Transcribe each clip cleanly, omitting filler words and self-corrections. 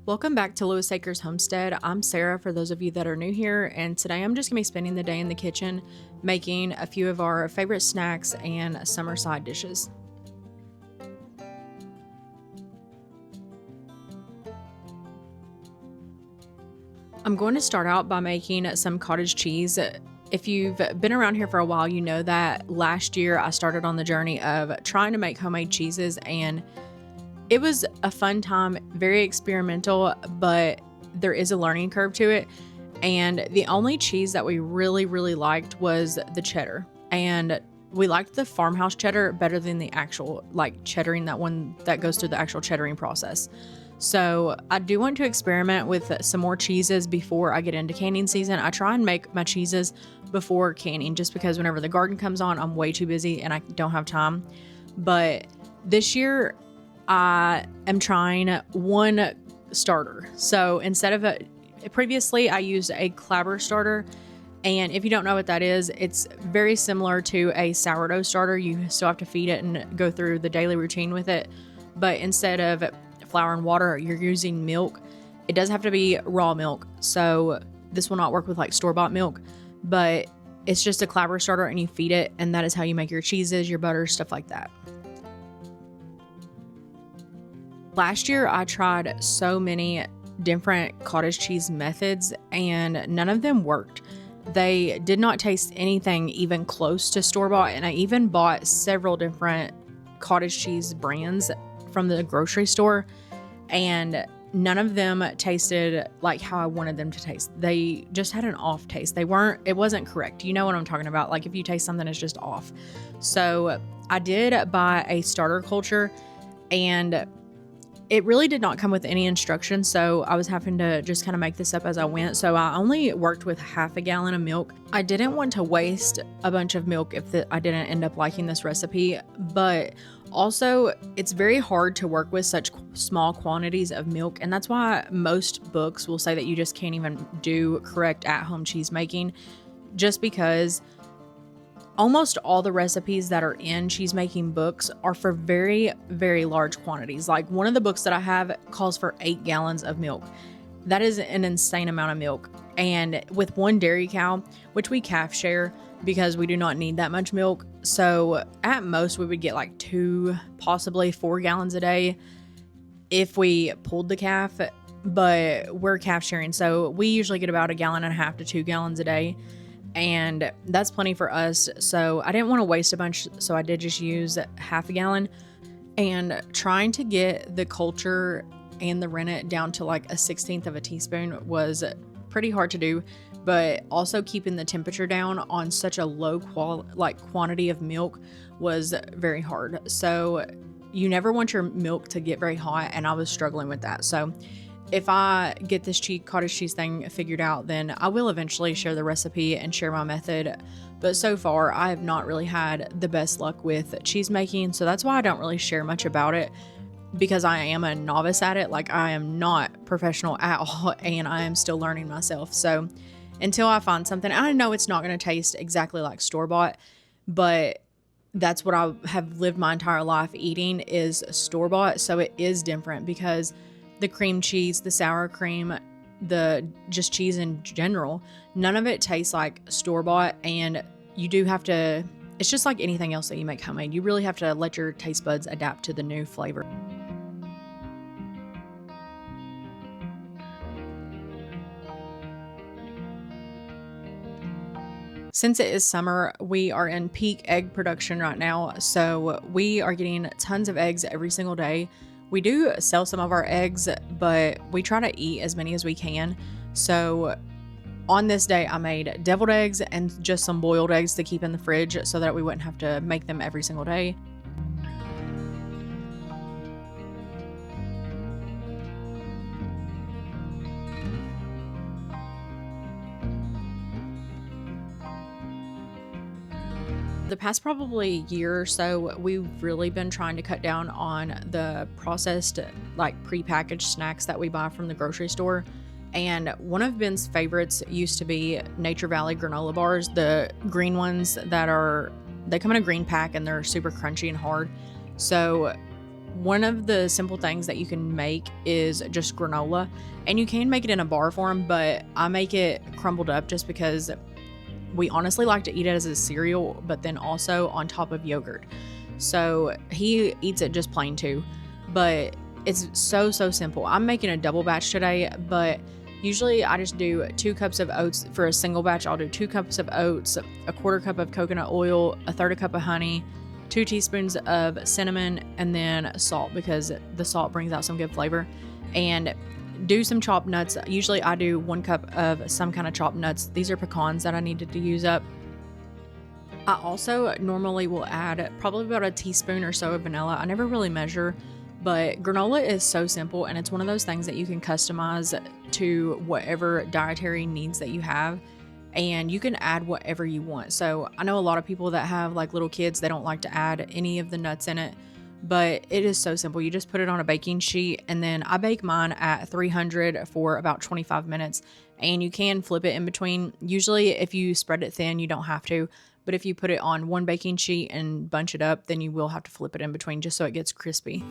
Welcome back to Lewis Acres Homestead. I'm Sarah for those of you that are new here, and today I'm just going to be spending the day in the kitchen making a few of our favorite snacks and summer side dishes. I'm going to start out by making some cottage cheese. If you've been around here for a while, you know that last year I started on the journey of trying to make homemade cheeses, and it was a fun time, very experimental, but there is a learning curve to it. And the only cheese that we really liked was the cheddar. And we liked the farmhouse cheddar better than the actual, like, cheddaring, that one that goes through the actual cheddaring process. So I do want to experiment with some more cheeses before I get into canning season. I try and make my cheeses before canning just because whenever the garden comes on, I'm way too busy and I don't have time. But this year, I am trying one starter. So instead of previously I used a clabber starter. And if you don't know what that is, it's very similar to a sourdough starter. You still have to feed it and go through the daily routine with it. But instead of flour and water, you're using milk. It does have to be raw milk. So this will not work with like store-bought milk, but it's just a clabber starter and you feed it. And that is how you make your cheeses, your butter, stuff like that. Last year, I tried so many different cottage cheese methods and none of them worked. They did not taste anything even close to store-bought, and I even bought several different cottage cheese brands from the grocery store, and none of them tasted like how I wanted them to taste. They just had an off taste. It wasn't correct. You know what I'm talking about? Like if you taste something, it's just off. So I did buy a starter culture, and it really did not come with any instructions, so I was having to just kind of make this up as I went. So I only worked with half a gallon of milk. I didn't want to waste a bunch of milk if I didn't end up liking this recipe, but also it's very hard to work with such small quantities of milk, and that's why most books will say that you just can't even do correct at-home cheese making, just because almost all the recipes that are in cheese making books are for very large quantities. Like one of the books that I have calls for 8 gallons of milk. That is an insane amount of milk. And with one dairy cow, which we calf share because we do not need that much milk. So at most we would get like 2, possibly 4 gallons a day if we pulled the calf, but we're calf sharing. So we usually get about 1.5 gallons to 2 gallons a day. And that's plenty for us. So I didn't want to waste a bunch. So I did just use half a gallon, and trying to get the culture and the rennet down to like 1/16 of a teaspoon was pretty hard to do, but also keeping the temperature down on such a low quantity of milk was very hard. So you never want your milk to get very hot, and I was struggling with that. So if I get this cottage cheese thing figured out, then I will eventually share the recipe and share my method. But so far, I have not really had the best luck with cheese making. So that's why I don't really share much about it, because I am a novice at it. Like I am not professional at all, and I am still learning myself. So until I find something, I know it's not going to taste exactly like store-bought, but that's what I have lived my entire life eating is store-bought. So it is different because the cream cheese, the sour cream, the just cheese in general, none of it tastes like store-bought. And you do have to, it's just like anything else that you make homemade. You really have to let your taste buds adapt to the new flavor. Since it is summer, we are in peak egg production right now. So we are getting tons of eggs every single day. We do sell some of our eggs, but we try to eat as many as we can. So on this day, I made deviled eggs and just some boiled eggs to keep in the fridge so that we wouldn't have to make them every single day. The past probably year or so, we've really been trying to cut down on the processed, like prepackaged snacks that we buy from the grocery store. And one of Ben's favorites used to be Nature Valley granola bars, the green ones they come in a green pack and they're super crunchy and hard. So one of the simple things that you can make is just granola, and you can make it in a bar form, but I make it crumbled up just because we honestly like to eat it as a cereal, but then also on top of yogurt. So he eats it just plain too, but it's so simple. I'm making a double batch today, but usually I just do 2 cups of oats for a single batch. I'll do 2 cups of oats, a quarter cup of coconut oil, a third a cup of honey, 2 teaspoons of cinnamon, and then salt, because the salt brings out some good flavor. And do some chopped nuts. Usually I do 1 cup of some kind of chopped nuts. These are pecans that I needed to use up. I also normally will add probably about a teaspoon or so of vanilla. I never really measure, but granola is so simple, and it's one of those things that you can customize to whatever dietary needs that you have, and you can add whatever you want. So I know a lot of people that have like little kids, they don't like to add any of the nuts in it, but it is so simple. You just put it on a baking sheet, and then I bake mine at 300 for about 25 minutes, and you can flip it in between. Usually if you spread it thin, you don't have to, but if you put it on one baking sheet and bunch it up, then you will have to flip it in between just so it gets crispy.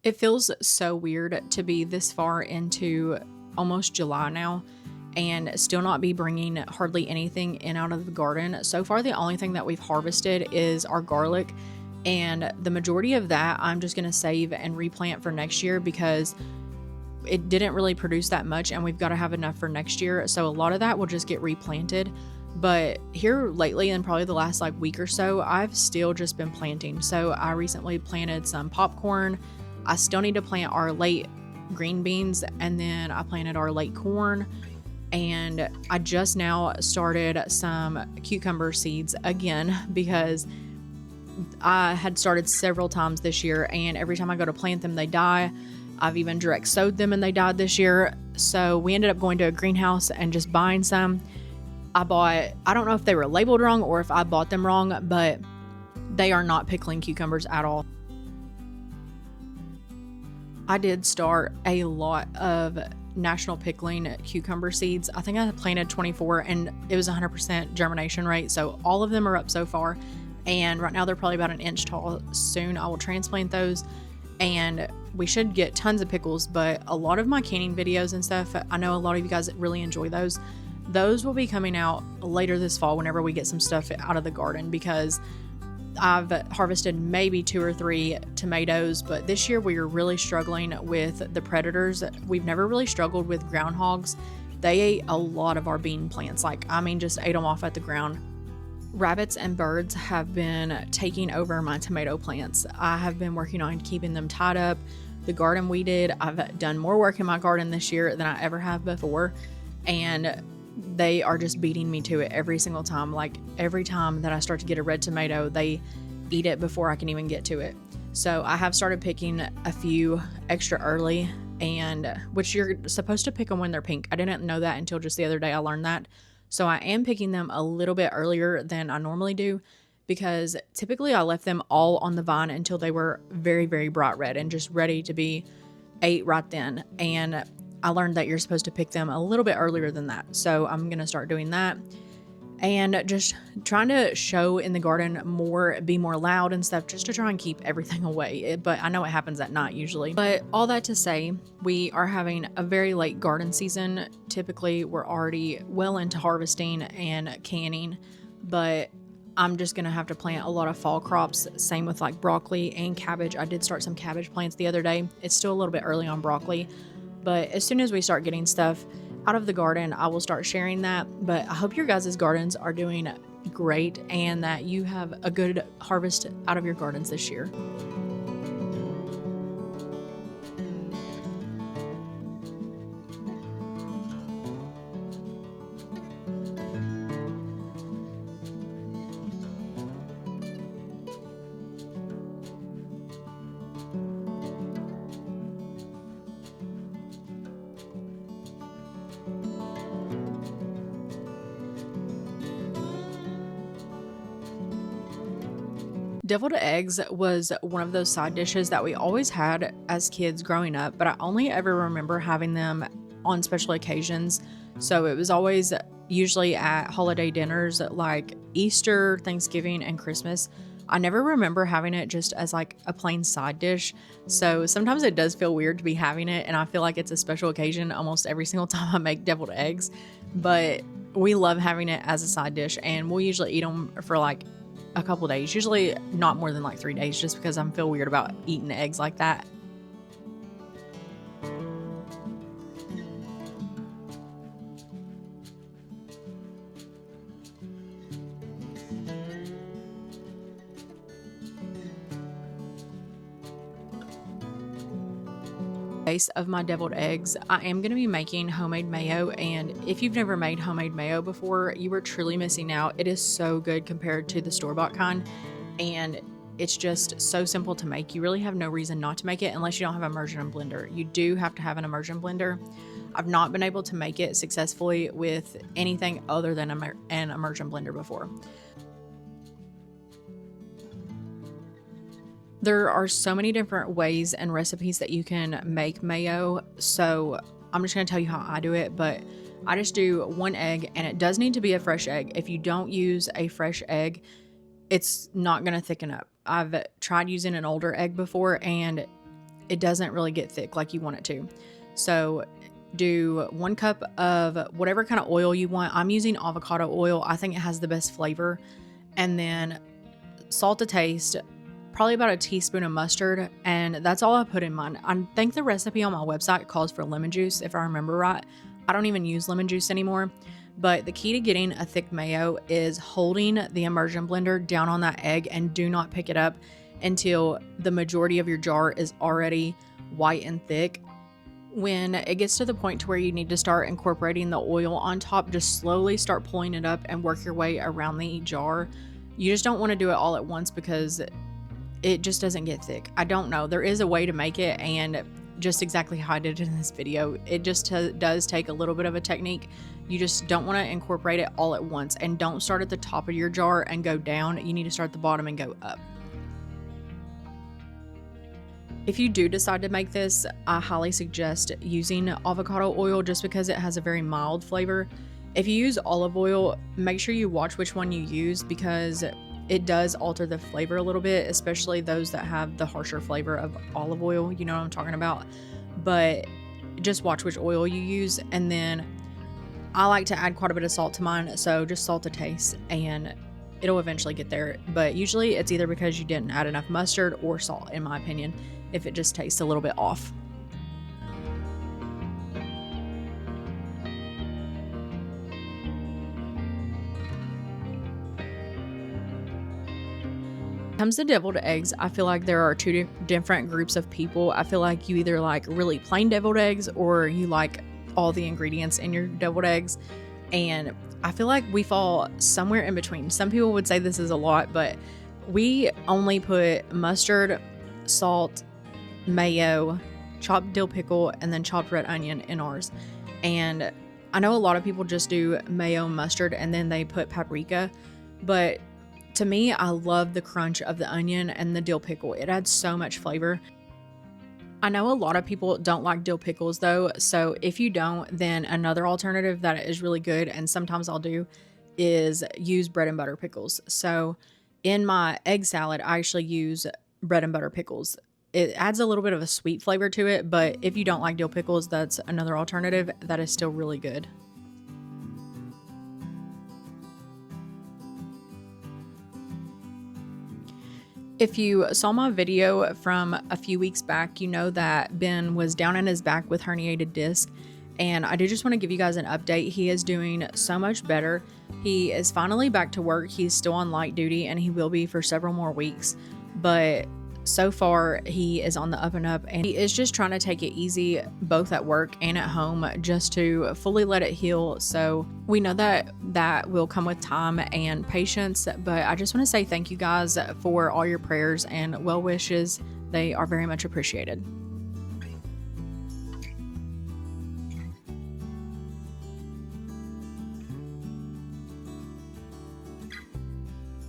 It feels so weird to be this far into almost July now and still not be bringing hardly anything in out of the garden. So far, the only thing that we've harvested is our garlic, and the majority of that I'm just going to save and replant for next year because it didn't really produce that much, and we've got to have enough for next year. So a lot of that will just get replanted. But here lately, and probably the last like week or so, I've still just been planting. So I recently planted some popcorn. I still need to plant our late green beans, and then I planted our late corn, and I just now started some cucumber seeds again because I had started several times this year, and every time I go to plant them, they die. I've even direct sowed them and they died this year. So we ended up going to a greenhouse and just buying some. I don't know if they were labeled wrong or if I bought them wrong, but they are not pickling cucumbers at all. I did start a lot of national pickling cucumber seeds. I think I planted 24 and it was 100% germination rate. So all of them are up so far. And right now they're probably about an inch tall. Soon I will transplant those and we should get tons of pickles. But a lot of my canning videos and stuff, I know a lot of you guys really enjoy those. Those will be coming out later this fall whenever we get some stuff out of the garden, because I've harvested maybe 2 or 3 tomatoes, but this year we are really struggling with the predators. We've never really struggled with groundhogs. They ate a lot of our bean plants. Just ate them off at the ground. Rabbits and birds have been taking over my tomato plants. I have been working on keeping them tied up, the garden weeded. I've done more work in my garden this year than I ever have before, and they are just beating me to it every single time. Like every time that I start to get a red tomato, they eat it before I can even get to it. So I have started picking a few extra early, and which you're supposed to pick them when they're pink. I didn't know that until just the other day I learned that. So I am picking them a little bit earlier than I normally do, because typically I left them all on the vine until they were very, very bright red and just ready to be ate right then. And I learned that you're supposed to pick them a little bit earlier than that. So I'm going to start doing that and just trying to show in the garden more, be more loud and stuff, just to try and keep everything away. But I know it happens at night usually. But all that to say, we are having a very late garden season. Typically we're already well into harvesting and canning, but I'm just going to have to plant a lot of fall crops. Same with like broccoli and cabbage. I did start some cabbage plants the other day. It's still a little bit early on broccoli, but as soon as we start getting stuff out of the garden, I will start sharing that. But I hope your guys' gardens are doing great and that you have a good harvest out of your gardens this year. Deviled eggs was one of those side dishes that we always had as kids growing up, but I only ever remember having them on special occasions. So it was always usually at holiday dinners like Easter, Thanksgiving, and Christmas. I never remember having it just as like a plain side dish. So sometimes it does feel weird to be having it, and I feel like it's a special occasion almost every single time I make deviled eggs. But we love having it as a side dish, and we'll usually eat them for like a couple days, usually not more than like 3 days, just because I feel weird about eating eggs like that. Base of my deviled eggs, I am going to be making homemade mayo, and if you've never made homemade mayo before, you are truly missing out. It is so good compared to the store-bought kind, and it's just so simple to make. You really have no reason not to make it unless you don't have an immersion blender. You do have to have an immersion blender. I've not been able to make it successfully with anything other than an immersion blender before. There are so many different ways and recipes that you can make mayo, so I'm just going to tell you how I do it, but I just do 1 egg, and it does need to be a fresh egg. If you don't use a fresh egg, it's not going to thicken up. I've tried using an older egg before, and it doesn't really get thick like you want it to. So do 1 cup of whatever kind of oil you want. I'm using avocado oil. I think it has the best flavor. And then salt to taste, probably about a teaspoon of mustard, and that's all I put in mine. I think the recipe on my website calls for lemon juice, if I remember right. I don't even use lemon juice anymore, but the key to getting a thick mayo is holding the immersion blender down on that egg, and do not pick it up until the majority of your jar is already white and thick. When it gets to the point to where you need to start incorporating the oil on top, just slowly start pulling it up and work your way around the jar. You just don't want to do it all at once because it just doesn't get thick. I don't know. There is a way to make it, and just exactly how I did it in this video. It just does take a little bit of a technique. You just don't want to incorporate it all at once, and don't start at the top of your jar and go down. You need to start at the bottom and go up. If you do decide to make this, I highly suggest using avocado oil just because it has a very mild flavor. If you use olive oil, make sure you watch which one you use because it does alter the flavor a little bit, especially those that have the harsher flavor of olive oil. You know what I'm talking about. But just watch which oil you use. And then I like to add quite a bit of salt to mine, so just salt to taste and it'll eventually get there. But usually it's either because you didn't add enough mustard or salt, in my opinion, if it just tastes a little bit off. Comes to deviled eggs, I feel like there are 2 different groups of people. I feel like you either like really plain deviled eggs or you like all the ingredients in your deviled eggs, and I feel like we fall somewhere in between. Some people would say this is a lot, but we only put mustard, salt, mayo, chopped dill pickle, and then chopped red onion in ours. And I know a lot of people just do mayo, mustard, and then they put paprika, but to me, I love the crunch of the onion and the dill pickle. It adds so much flavor. I know a lot of people don't like dill pickles though, so if you don't, then another alternative that is really good, and sometimes I'll do, is use bread and butter pickles. So in my egg salad, I actually use bread and butter pickles. It adds a little bit of a sweet flavor to it, but if you don't like dill pickles, that's another alternative that is still really good. If you saw my video from a few weeks back, you know that Ben was down on his back with herniated disc, and I do just want to give you guys an update. He is doing so much better. He is finally back to work. He's still on light duty, and he will be for several more weeks, but so far he is on the up and up, and he is just trying to take it easy both at work and at home just to fully let it heal. So we know that that will come with time and patience, but I just want to say thank you guys for all your prayers and well wishes. They are very much appreciated.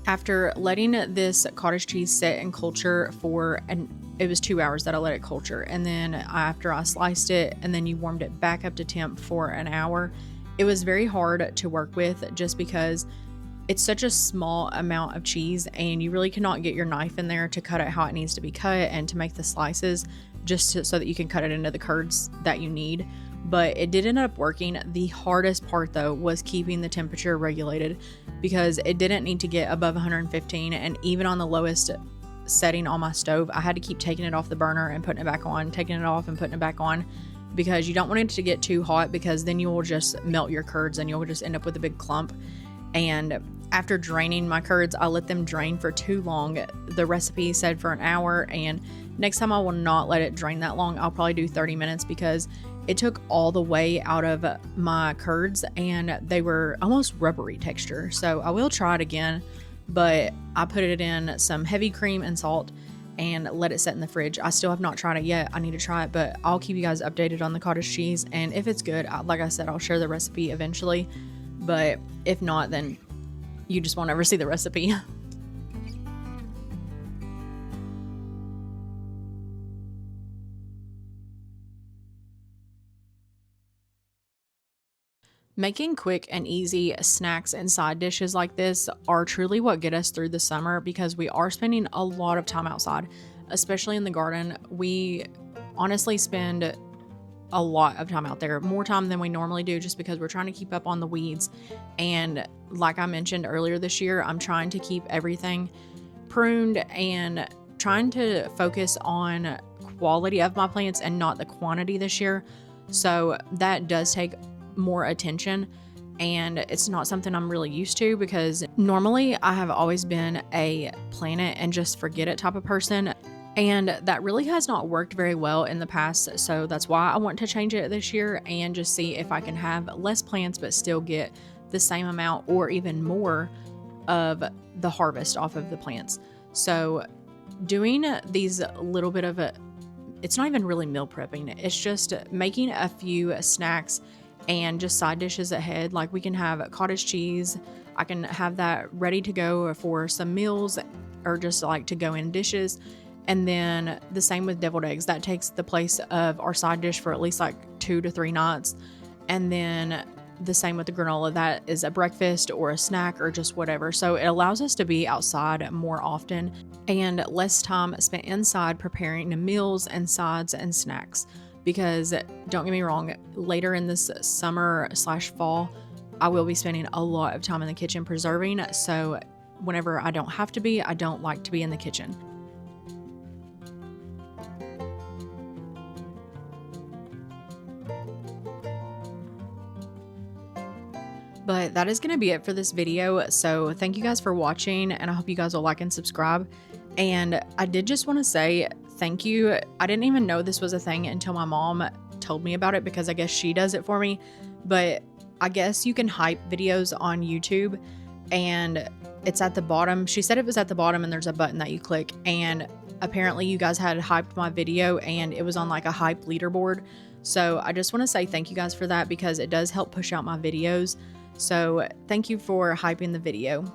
After letting this cottage cheese sit in culture for, and it was 2 hours that I let it culture, and then after I sliced it and then you warmed it back up to temp for an hour, It was very hard to work with just because it's such a small amount of cheese and you really cannot get your knife in there to cut it how it needs to be cut and to make the slices so that you can cut it into the curds that you need. But it did end up working. The hardest part though was keeping the temperature regulated because it didn't need to get above 115, and even on the lowest setting on my stove, I had to keep taking it off the burner and putting it back on, taking it off and putting it back on, because you don't want it to get too hot because then you will just melt your curds and you'll just end up with a big clump. And after draining my curds, I let them drain for too long. The recipe said for an hour, and next time I will not let it drain that long. I'll probably do 30 minutes because it took all the way out of my curds and they were almost rubbery texture. So I will try it again, but I put it in some heavy cream and salt and let it set in the fridge. I still have not tried it yet. I need to try it, but I'll keep you guys updated on the cottage cheese. And if it's good, like I said, I'll share the recipe eventually. But if not, then you just won't ever see the recipe. Making quick and easy snacks and side dishes like this are truly what get us through the summer because we are spending a lot of time outside, especially in the garden. We honestly spend a lot of time out there, more time than we normally do, just because we're trying to keep up on the weeds. And like I mentioned earlier this year, I'm trying to keep everything pruned and trying to focus on quality of my plants and not the quantity this year. So that does take more attention, and it's not something I'm really used to because normally I have always been a plant it and just forget it type of person. And that really has not worked very well in the past. So that's why I want to change it this year and just see if I can have less plants but still get the same amount or even more of the harvest off of the plants. So doing these little bit of it's not even really meal prepping. It's just making a few snacks and just side dishes ahead. Like we can have cottage cheese. I can have that ready to go for some meals or just like to go in dishes. And then the same with deviled eggs. That takes the place of our side dish for at least like 2 to 3 nights. And then the same with the granola. That is a breakfast or a snack or just whatever. So it allows us to be outside more often and less time spent inside preparing meals and sides and snacks. Because don't get me wrong, later in this summer/fall, I will be spending a lot of time in the kitchen preserving. So whenever I don't have to be, I don't like to be in the kitchen. But that is going to be it for this video. So thank you guys for watching, and I hope you guys will like and subscribe. And I did just want to say thank you. I didn't even know this was a thing until my mom told me about it because I guess she does it for me. But I guess you can hype videos on YouTube and it's at the bottom. She said it was at the bottom and there's a button that you click. And apparently you guys had hyped my video and it was on like a hype leaderboard. So I just want to say thank you guys for that because it does help push out my videos. So thank you for hyping the video.